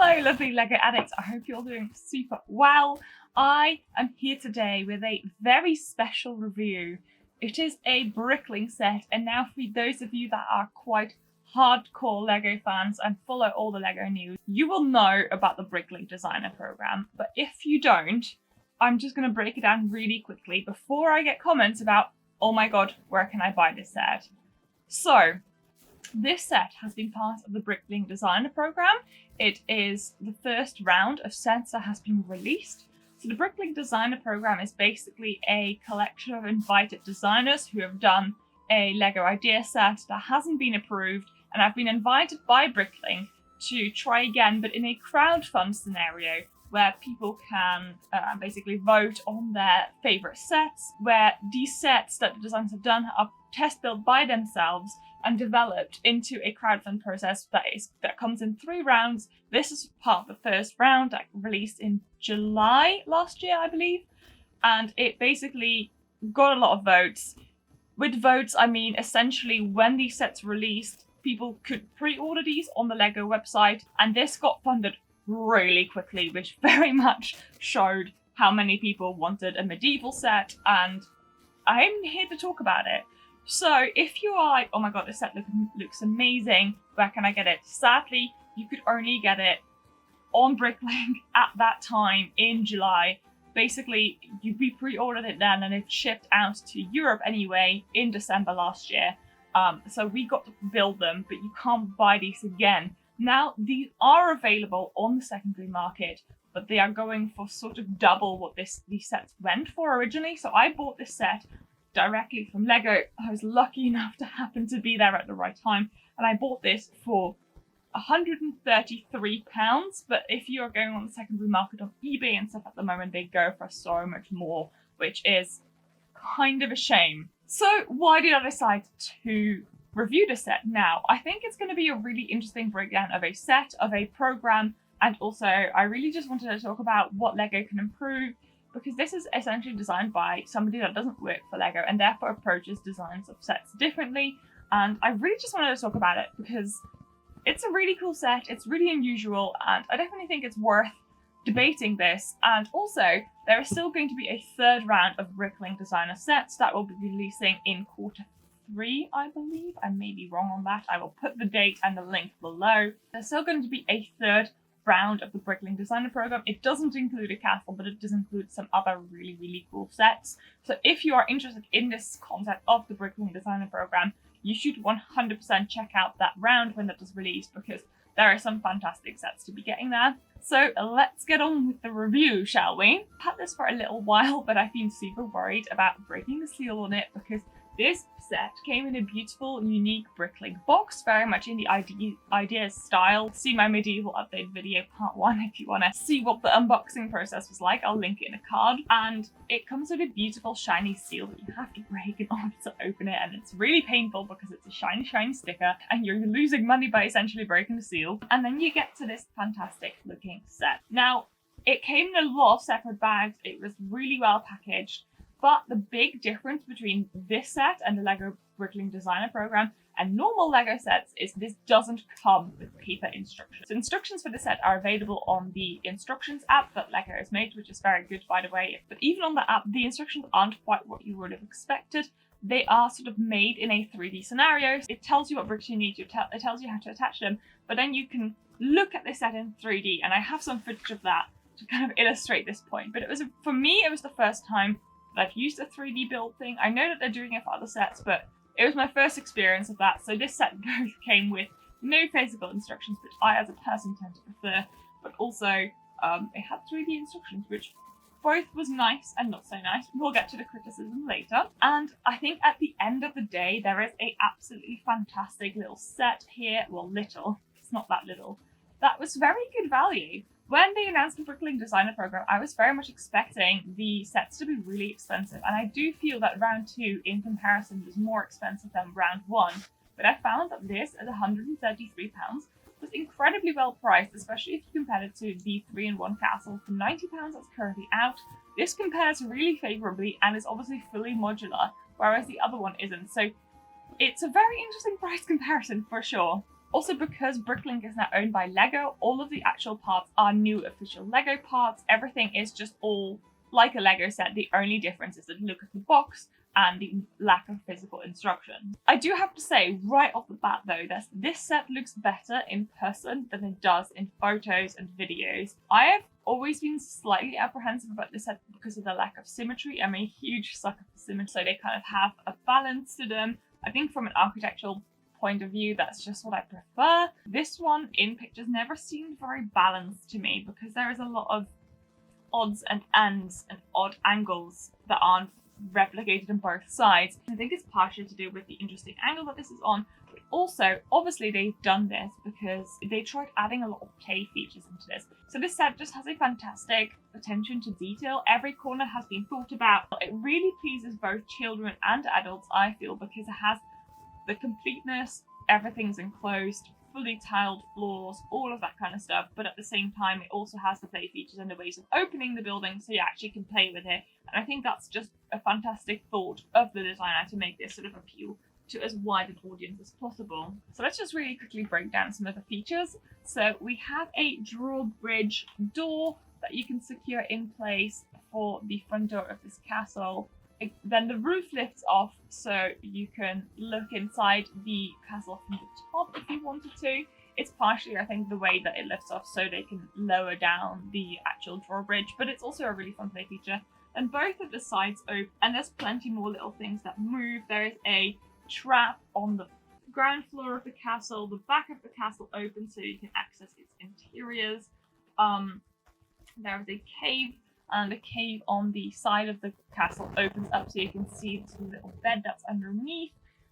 Hello lovely Lego addicts, I hope you're doing super well. I am here today with a very special review. It is a Bricklink set, and now for those of you that are quite hardcore Lego fans and follow all the Lego news, you will know about the Bricklink Designer Program. But if you don't, I'm just going to break it down really quickly before I get comments about, oh my god, where can I buy this set? So, this set has been part of the Bricklink Designer Program. It is the first round of sets that has been released. So the Bricklink Designer Program is basically a collection of invited designers who have done a Lego idea set that hasn't been approved and have been invited by Bricklink to try again, but in a crowdfund scenario where people can basically vote on their favorite sets, where these sets that the designers have done are test built by themselves and developed into a crowdfund process that comes in 3 rounds. This is part of the first round that released in July last year, I believe, and it basically got a lot of votes. With votes, I mean essentially when these sets released, people could pre-order these on the Lego website, and this got funded really quickly, which very much showed how many people wanted a medieval set, and I'm here to talk about it. So if you are like, oh my god, this set looks amazing, where can I get it? Sadly, you could only get it on Bricklink at that time in July. Basically, we pre-ordered it then and it shipped out to Europe anyway in December last year. So we got to build them, but you can't buy these again. Now, these are available on the secondary market, but they are going for sort of double what these sets went for originally. So I bought this set directly from Lego. I was lucky enough to happen to be there at the right time, and I bought this for £133, but if you're going on the secondary market on eBay and stuff at the moment, they go for so much more, which is kind of a shame. So why did I decide to review the set now? I think it's going to be a really interesting breakdown of a set, of a program, and also I really just wanted to talk about what Lego can improve, because this is essentially designed by somebody that doesn't work for Lego and therefore approaches designs of sets differently. And I really just wanted to talk about it because it's a really cool set, it's really unusual, and I definitely think it's worth debating this. And also, there is still going to be a 3rd round of Bricklink Designer sets that will be releasing in Q3, I believe. I may be wrong on that. I will put the date and the link below. There's still going to be a 3rd round of the Bricklink Designer Program. It doesn't include a castle, but it does include some other really cool sets. So if you are interested in this concept of the Bricklink Designer Program, you should 100% check out that round when that is released, because there are some fantastic sets to be getting there. So let's get on with the review, shall we? I've had this for a little while, but I've been super worried about breaking the seal on it, because this set came in a beautiful, unique Bricklink box, very much in the ideas style. See my medieval update video part 1 if you want to see what the unboxing process was like. I'll link it in a card. And it comes with a beautiful shiny seal that you have to break in order to open it, and it's really painful because it's a shiny sticker and you're losing money by essentially breaking the seal. And then you get to this fantastic looking set. Now, it came in a lot of separate bags. It was really well packaged. But the big difference between this set and the Lego Bricklink Designer Program and normal Lego sets is this doesn't come with paper instructions. So instructions for the set are available on the instructions app that Lego has made, which is very good, by the way. But even on the app, the instructions aren't quite what you would have expected. They are sort of made in a 3D scenario. It tells you what bricks you need, it tells you how to attach them, but then you can look at the set in 3D, and I have some footage of that to kind of illustrate this point. But for me, it was the first time I've used a 3D build thing. I know that they're doing it for other sets, but it was my first experience of that. So this set both came with no physical instructions, which I as a person tend to prefer, but also it had 3D instructions, which both was nice and not so nice. We'll get to the criticism later. And I think at the end of the day, there is a absolutely fantastic little set here. Well, little. It's not that little. That was very good value. When they announced the Bricklink Designer Program, I was very much expecting the sets to be really expensive, and I do feel that round 2 in comparison was more expensive than round 1, but I found that this at £133 was incredibly well priced, especially if you compare it to the 3-in-1 castle for £90 that's currently out. This compares really favourably and is obviously fully modular, whereas the other one isn't, so it's a very interesting price comparison for sure. Also, because Bricklink is now owned by Lego, all of the actual parts are new official Lego parts. Everything is just all like a Lego set. The only difference is the look of the box and the lack of physical instruction. I do have to say right off the bat though, that this set looks better in person than it does in photos and videos. I have always been slightly apprehensive about this set because of the lack of symmetry. I'm a huge sucker for symmetry, so they kind of have a balance to them. I think from an architectural point of view, that's just what I prefer. This one in pictures never seemed very balanced to me because there is a lot of odds and ends and odd angles that aren't replicated on both sides. I think it's partially to do with the interesting angle that this is on, but also obviously they've done this because they tried adding a lot of play features into this. So this set just has a fantastic attention to detail. Every corner has been thought about. It really pleases both children and adults, I feel, because it has the completeness, everything's enclosed, fully tiled floors, all of that kind of stuff, but at the same time it also has the play features and the ways of opening the building so you actually can play with it. And I think that's just a fantastic thought of the designer to make this sort of appeal to as wide an audience as possible. So let's just really quickly break down some of the features. So we have a drawbridge door that you can secure in place for the front door of this castle. Then the roof lifts off so you can look inside the castle from the top if you wanted to. It's partially, I think, the way that it lifts off so they can lower down the actual drawbridge, but it's also a really fun play feature. And both of the sides open, and there's plenty more little things that move. There is a trap on the ground floor of the castle. The back of the castle opens so you can access its interiors. There is a cave, and the cave on the side of the castle opens up so you can see this little bed that's underneath.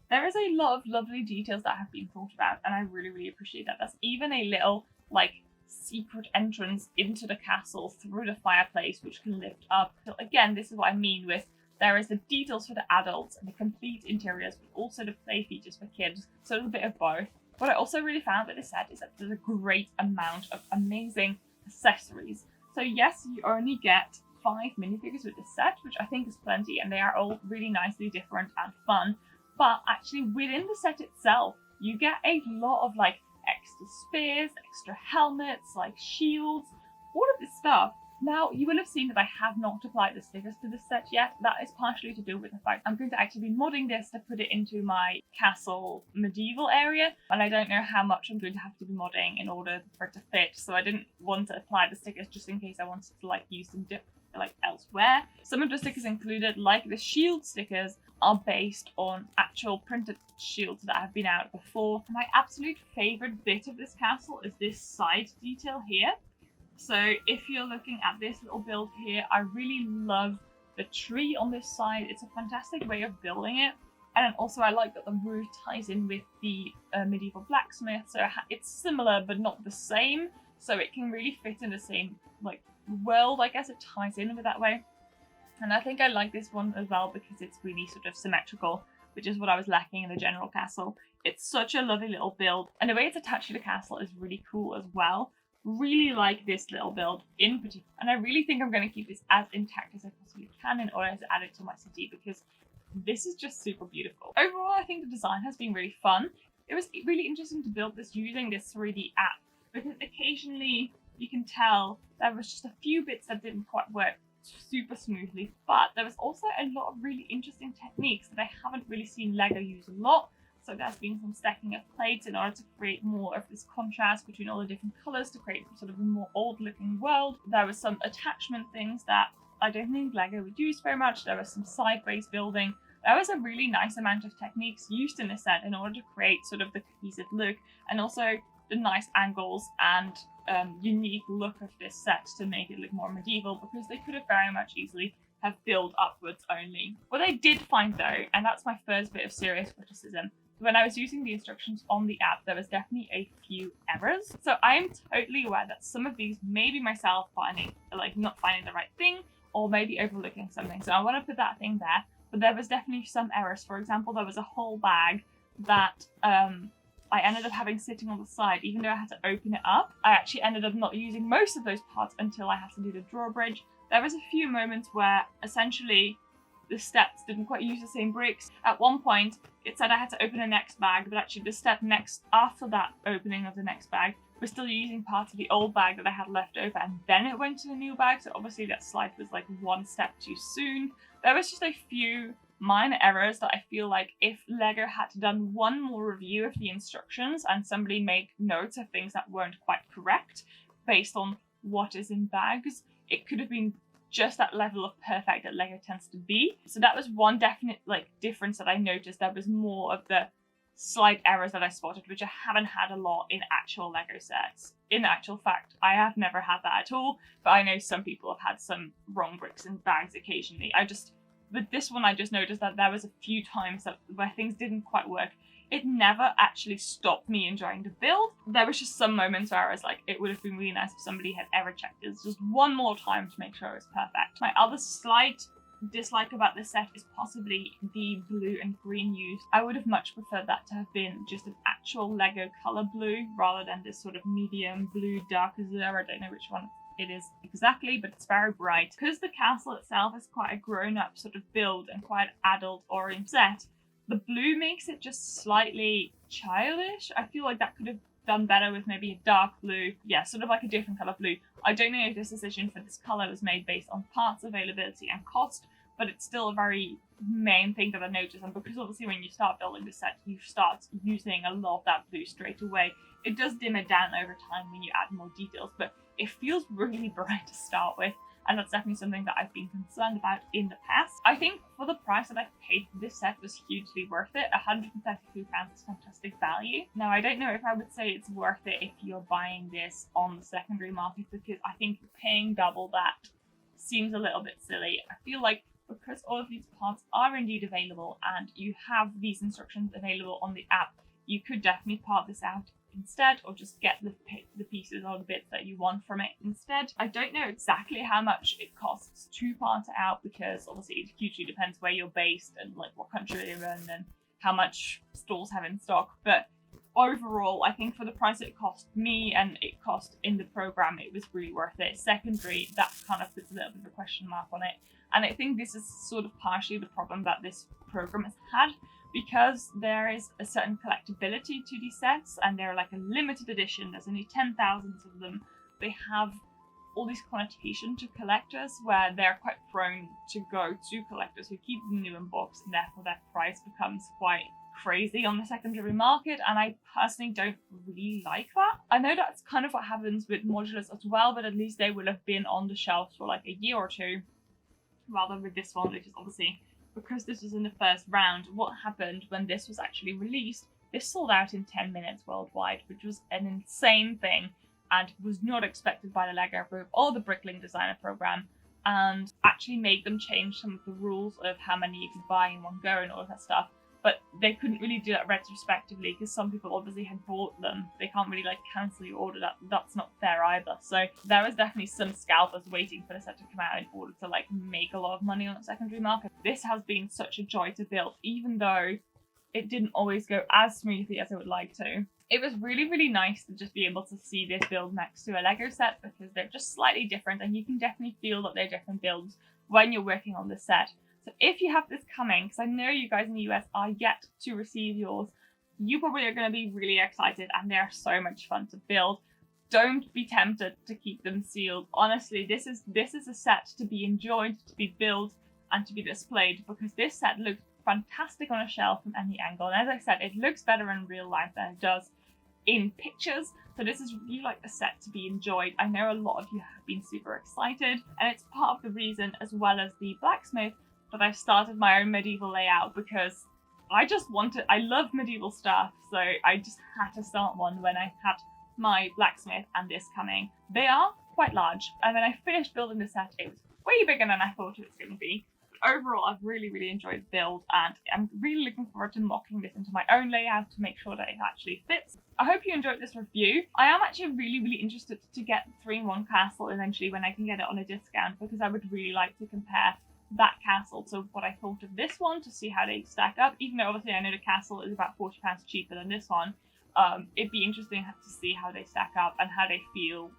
There is a lot of lovely details that have been thought about, and I really, really appreciate that. There's even a little, like, secret entrance into the castle through the fireplace, which can lift up. So again, this is what I mean with there is the details for the adults and the complete interiors, but also the play features for kids. So it's a bit of both. What I also really found with this set is that there's a great amount of amazing accessories. So yes, you only get 5 minifigures with this set, which I think is plenty, and they are all really nicely different and fun. But actually within the set itself, you get a lot of like extra spears, extra helmets, like shields, all of this stuff. Now, you will have seen that I have not applied the stickers to this set yet. That is partially to do with the fact I'm going to actually be modding this to put it into my castle medieval area, and I don't know how much I'm going to have to be modding in order for it to fit, so I didn't want to apply the stickers just in case I wanted to like use them like elsewhere. Some of the stickers included, like the shield stickers, are based on actual printed shields that have been out before. My absolute favourite bit of this castle is this side detail here. So if you're looking at this little build here, I really love the tree on this side. It's a fantastic way of building it. And then also I like that the roof ties in with the medieval blacksmith. So it's similar but not the same. So it can really fit in the same like world, I guess. It ties in with that way. And I think I like this one as well because it's really sort of symmetrical, which is what I was lacking in the general castle. It's such a lovely little build. And the way it's attached to the castle is really cool as well. Really like this little build in particular, and I really think I'm going to keep this as intact as I possibly can in order to add it to my city because this is just super beautiful. Overall, I think the design has been really fun. It was really interesting to build this using this 3D app because occasionally you can tell there was just a few bits that didn't quite work super smoothly, but there was also a lot of really interesting techniques that I haven't really seen Lego use a lot. So there's been some stacking of plates in order to create more of this contrast between all the different colours to create sort of a more old looking world. There was some attachment things that I don't think Lego would use very much. There was some sideways building. There was a really nice amount of techniques used in this set in order to create sort of the cohesive look and also the nice angles and unique look of this set to make it look more medieval because they could have very much easily have built upwards only. What I did find though, and that's my first bit of serious criticism, when I was using the instructions on the app, there was definitely a few errors. So I'm totally aware that some of these may be myself finding, like not finding the right thing or maybe overlooking something. So I want to put that thing there, but there was definitely some errors. For example, there was a whole bag that I ended up having sitting on the side, even though I had to open it up. I actually ended up not using most of those parts until I had to do the drawbridge. There was a few moments where essentially the steps didn't quite use the same bricks. At one point, it said I had to open a next bag, but actually the step next after that opening of the next bag was still using parts of the old bag that I had left over, and then it went to the new bag, so obviously that slide was like one step too soon. There was just a few minor errors that I feel like if Lego had done one more review of the instructions and somebody made notes of things that weren't quite correct based on what is in bags, it could have been just that level of perfect that Lego tends to be. So that was one definite difference that I noticed. There was more of the slight errors that I spotted, which I haven't had a lot in actual Lego sets. In actual fact, I have never had that at all, but I know some people have had some wrong bricks in bags occasionally. With this one, I just noticed that there was a few times where things didn't quite work. It never actually stopped me enjoying the build. There was just some moments where I was like, it would have been really nice if somebody had ever checked this just one more time to make sure it was perfect. My other slight dislike about this set is possibly the blue and green used. I would have much preferred that to have been just an actual Lego color blue rather than this sort of medium blue, dark azure. I don't know which one it is exactly, but it's very bright. Because the castle itself is quite a grown-up sort of build and quite adult-oriented set, the blue makes it just slightly childish. I feel like that could have done better with maybe a dark blue. Yeah, sort of like a different color blue. I don't know if this decision for this color was made based on parts availability and cost, but it's still a very main thing that I noticed. And because obviously when you start building the set, you start using a lot of that blue straight away. It does dim it down over time when you add more details, but it feels really bright to start with, and that's definitely something that I've been concerned about in the past. I think for the price that I paid for this set was hugely worth it. £132 is fantastic value. Now, I don't know if I would say it's worth it if you're buying this on the secondary market, because I think paying double that seems a little bit silly. I feel like because all of these parts are indeed available and you have these instructions available on the app, you could definitely part this out instead, or just get the pieces or the bits that you want from it instead. I don't know exactly how much it costs to part it out, because obviously it hugely depends where you're based and like what country you're in and how much stores have in stock. But overall, I think for the price it cost me and it cost in the program, it was really worth it. Secondary, that kind of puts a little bit of a question mark on it. And I think this is sort of partially the problem that this program has had, because there is a certain collectability to these sets and they're like a limited edition. There's only 10,000 of them. They have all these connotation to collectors where they're quite prone to go to collectors who keep them new in box, and therefore their price becomes quite crazy on the secondary market, and I personally don't really like that. I know that's kind of what happens with modulars as well, but at least they will have been on the shelves for like a year or two, rather with this one, which is obviously, because this was in the first round, what happened when this was actually released, this sold out in 10 minutes worldwide, which was an insane thing and was not expected by the Lego Group or the Bricklink Designer Program, and actually made them change some of the rules of how many you could buy in one go and all of that stuff. But they couldn't really do that retrospectively because some people obviously had bought them. They can't really like cancel your order. That's not fair either. So there was definitely some scalpers waiting for the set to come out in order to like make a lot of money on the secondary market. This has been such a joy to build, even though it didn't always go as smoothly as I would like to. It was really, really nice to just be able to see this build next to a Lego set, because they're just slightly different and you can definitely feel that they're different builds when you're working on the set. So if you have this coming, because I know you guys in the US are yet to receive yours, you probably are going to be really excited and they're so much fun to build. Don't be tempted to keep them sealed. Honestly, this is a set to be enjoyed, to be built, and to be displayed, because this set looks fantastic on a shelf from any angle. And as I said, it looks better in real life than it does in pictures. So this is really like a set to be enjoyed. I know a lot of you have been super excited, and it's part of the reason, as well as the blacksmith, that I've started my own medieval layout, because I love medieval stuff, so I just had to start one when I had my blacksmith and this coming. They are quite large, and when I finished building the set, it was way bigger than I thought it was going to be. But overall, I've really, really enjoyed the build, and I'm really looking forward to mocking this into my own layout to make sure that it actually fits. I hope you enjoyed this review. I am actually really, really interested to get 3-in-1 Castle eventually when I can get it on a discount, because I would really like to compare that castle to what I thought of this one to see how they stack up, even though obviously I know the castle is about £40 cheaper than this one. It'd be interesting to see how they stack up and how they feel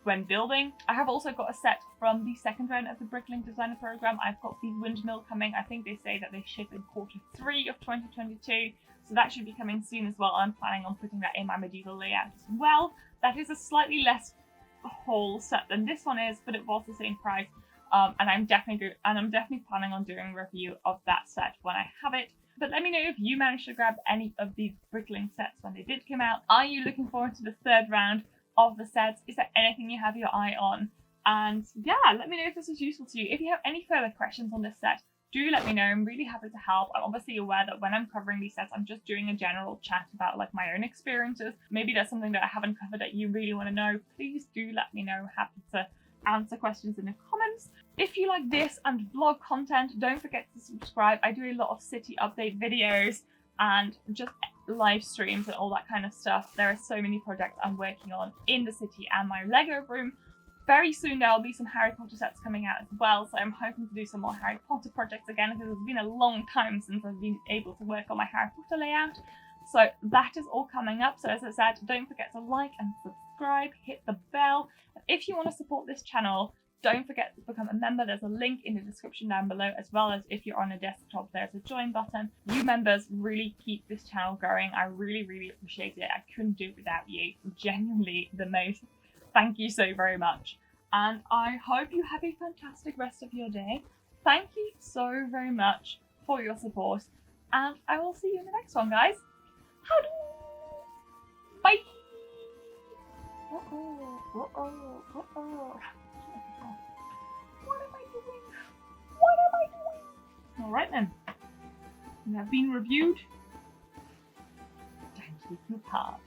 when building. I have also got a set from the second round of the Bricklink Designer Program. I've got the windmill coming. I think they say that they ship in Q3 of 2022, so that should be coming soon as well. I'm planning on putting that in my medieval layout as well. That is a slightly less whole set than this one is, but it was the same price. And I'm definitely planning on doing a review of that set when I have it. But let me know if you managed to grab any of the Bricklink sets when they did come out. Are you looking forward to the third round of the sets? Is there anything you have your eye on? And yeah, let me know if this was useful to you. If you have any further questions on this set, do let me know. I'm really happy to help. I'm obviously aware that when I'm covering these sets, I'm just doing a general chat about like my own experiences. Maybe there's something that I haven't covered that you really want to know. Please do let me know. Happy to answer questions in the comments. If you like this and vlog content, don't forget to subscribe. I do a lot of city update videos and just live streams and all that kind of stuff. There are so many projects I'm working on in the city and my Lego room. Very soon there will be some Harry Potter sets coming out as well, so I'm hoping to do some more Harry Potter projects again, because it's been a long time since I've been able to work on my Harry Potter layout. So that is all coming up. So as I said, don't forget to like and subscribe, hit the bell. And if you want to support this channel, don't forget to become a member. There's a link in the description down below, as well as if you're on a desktop, there's a join button. You members really keep this channel growing. I really, really appreciate it. I couldn't do it without you. Genuinely the most. Thank you so very much. And I hope you have a fantastic rest of your day. Thank you so very much for your support. And I will see you in the next one, guys. Bye! What am I doing? What am I doing? Alright then. You have been reviewed. Thank you for part.